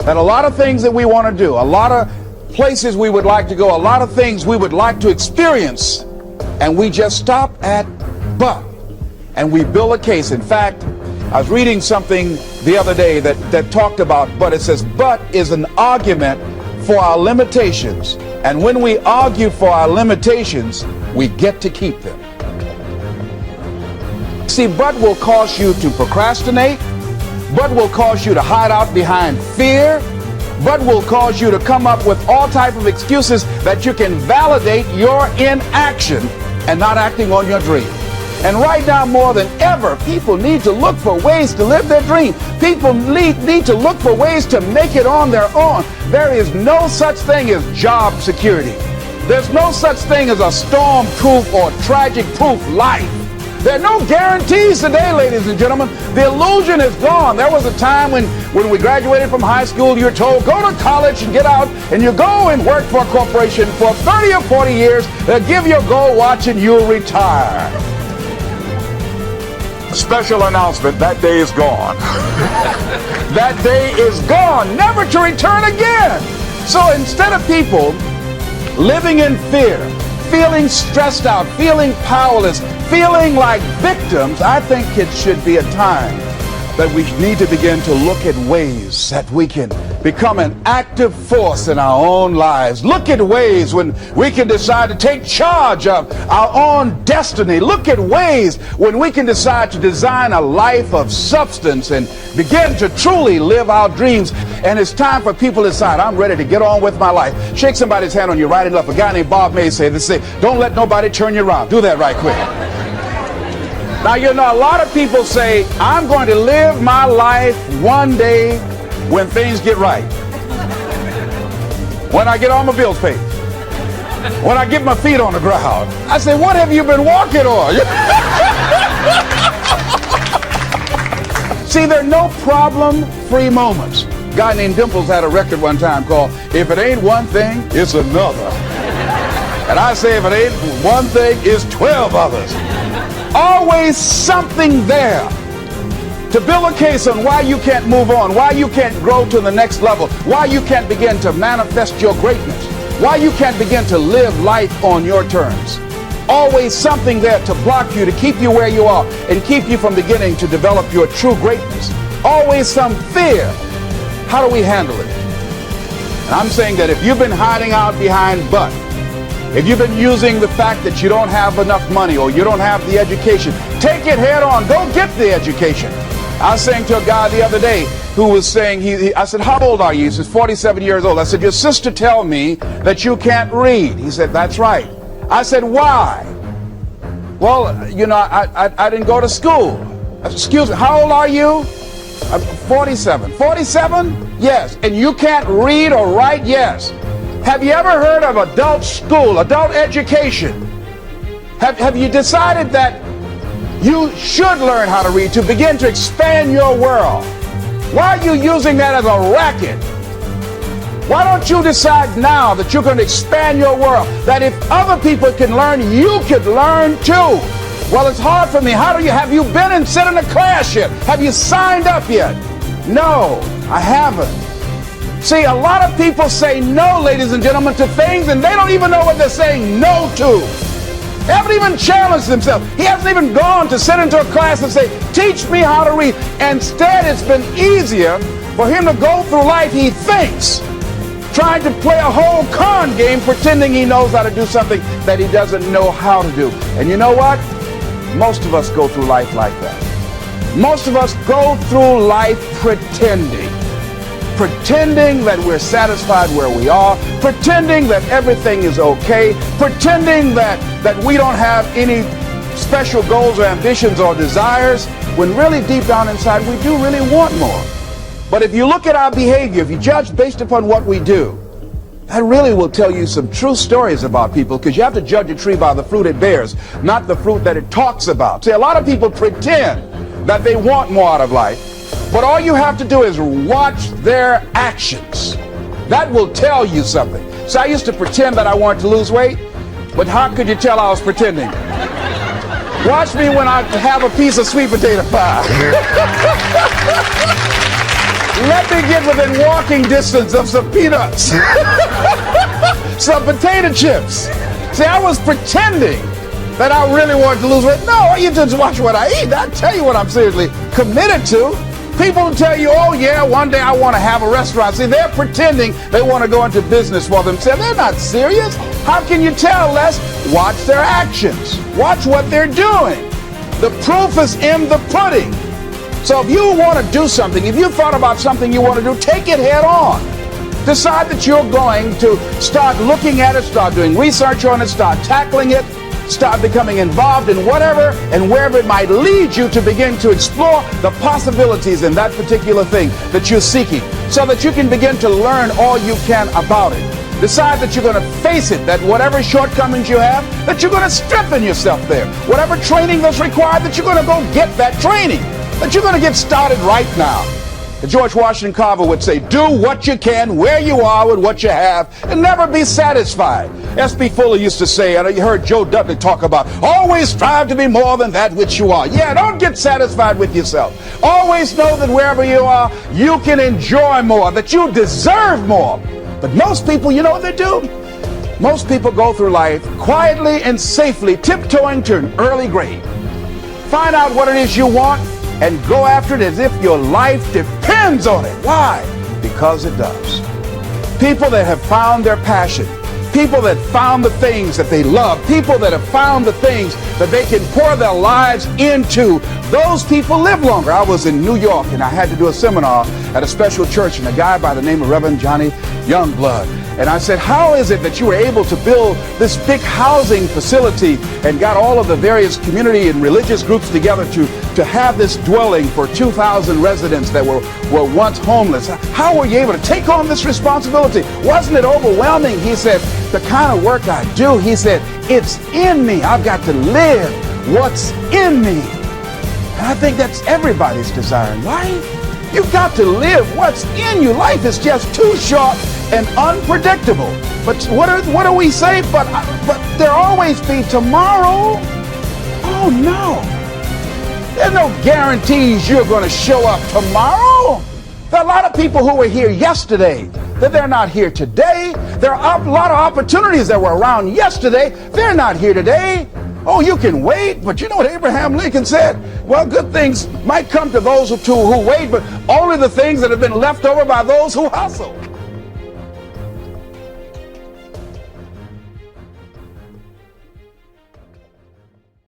that a lot of things that we want to do, a lot of places we would like to go, a lot of things we would like to experience, and we just stop at but, and we build a case. In fact, I was reading something the other day that talked about but. It says but is an argument for our limitations, and when we argue for our limitations, we get to keep them. See, but will cause you to procrastinate, but will cause you to hide out behind fear, but will cause you to come up with all type of excuses that you can validate your inaction and not acting on your dream. And right now, more than ever, people need to look for ways to live their dream. People need to look for ways to make it on their own. There is no such thing as job security. There's no such thing as a storm-proof or tragic-proof life. There are no guarantees today, ladies and gentlemen. The illusion is gone. There was a time when we graduated from high school, you were told, go to college and get out, and you go and work for a corporation for 30 or 40 years. They'll give you a gold watch and you'll retire. Special announcement, that day is gone. That day is gone, never to return again. So instead of people living in fear, feeling stressed out, feeling powerless, feeling like victims, I think it should be a time that we need to begin to look at ways that we can become an active force in our own lives. Look at ways when we can decide to take charge of our own destiny. Look at ways when we can decide to design a life of substance and begin to truly live our dreams. And it's time for people to decide, I'm ready to get on with my life. Shake somebody's hand on your right and left. A guy named Bob May said, don't let nobody turn you around. Do that right quick. Now, you know, a lot of people say, I'm going to live my life one day when things get right. When I get all my bills paid. When I get my feet on the ground. I say, what have you been walking on? See, there are no problem-free moments. A guy named Dimples had a record one time called, If It Ain't One Thing, It's Another. And I say, if it ain't one thing, it's 12 others. Always something there to build a case on why you can't move on, why you can't grow to the next level, why you can't begin to manifest your greatness, why you can't begin to live life on your terms. Always something there to block you, to keep you where you are, and keep you from beginning to develop your true greatness. Always some fear. How do we handle it? And I'm saying that if you've been hiding out behind but, if you've been using the fact that you don't have enough money or you don't have the education, take it head on. Go get the education. I was saying to a guy the other day who was saying, I said, how old are you? He says, 47 years old. I said, your sister tell me that you can't read. He said, that's right. I said, why? Well, you know, I didn't go to school. I said, excuse me, how old are you? I'm 47. 47? Yes. And you can't read or write? Yes. Have you ever heard of adult school, adult education? Have you decided that you should learn how to read to begin to expand your world? Why are you using that as a racket? Why don't you decide now that you're going to expand your world? That if other people can learn, you could learn too. Well, it's hard for me. Have you been and sit in a class yet? Have you signed up yet? No, I haven't. See, a lot of people say no, ladies and gentlemen, to things, and they don't even know what they're saying no to. They haven't even challenged themselves. He hasn't even gone to sit into a class and say, teach me how to read. Instead, it's been easier for him to go through life, he thinks, trying to play a whole con game, pretending he knows how to do something that he doesn't know how to do. And you know what? Most of us go through life like that. Most of us go through life pretending that we're satisfied where we are, pretending that everything is okay, pretending that we don't have any special goals or ambitions or desires, when really deep down inside we do really want more. But if you look at our behavior, if you judge based upon what we do, that really will tell you some true stories about people, because you have to judge a tree by the fruit it bears, not the fruit that it talks about. See, a lot of people pretend that they want more out of life, but all you have to do is watch their actions. That will tell you something. So I used to pretend that I wanted to lose weight, but how could you tell I was pretending? Watch me when I have a piece of sweet potato pie. Let me get within walking distance of some peanuts, some potato chips. See, I was pretending that I really wanted to lose weight. No, you just watch what I eat. I tell you what I'm seriously committed to. People will tell you, oh yeah, one day I want to have a restaurant. See, they're pretending they want to go into business for themselves. They're not serious. How can you tell, Les? Watch their actions. Watch what they're doing. The proof is in the pudding. So if you want to do something, if you thought about something you want to do, take it head on. Decide that you're going to start looking at it, start doing research on it, start tackling it, start becoming involved in whatever and wherever it might lead you to begin to explore the possibilities in that particular thing that you're seeking, so that you can begin to learn all you can about it. Decide that you're going to face it, that whatever shortcomings you have, that you're going to strengthen yourself there. Whatever training that's required, that you're going to go get that training, that you're going to get started right now. George Washington Carver would say, do what you can, where you are with what you have, and never be satisfied. S.B. Fuller used to say, and you heard Joe Dudley talk about, always strive to be more than that which you are. Yeah, don't get satisfied with yourself. Always know that wherever you are, you can enjoy more, that you deserve more. But most people, you know what they do? Most people go through life quietly and safely, tiptoeing to an early grave. Find out what it is you want and go after it as if your life depends on it. Why? Because it does. People that have found their passion, people that found the things that they love, people that have found the things that they can pour their lives into, those people live longer. I was in New York and I had to do a seminar at a special church, and a guy by the name of Reverend Johnny Youngblood. And I said, how is it that you were able to build this big housing facility and got all of the various community and religious groups together to have this dwelling for 2,000 residents that were once homeless? How were you able to take on this responsibility? Wasn't it overwhelming? He said, the kind of work I do, he said, it's in me. I've got to live what's in me. And I think that's everybody's desire in life. You've got to live what's in you. Life is just too short and unpredictable. But what do we say? But there'll always be tomorrow. Oh no. There's no guarantees you're going to show up tomorrow. There are a lot of people who were here yesterday that they're not here today. There are a lot of opportunities that were around yesterday. They're not here today. Oh, you can wait, but you know what Abraham Lincoln said? Well, good things might come to those who wait, but only the things that have been left over by those who hustle.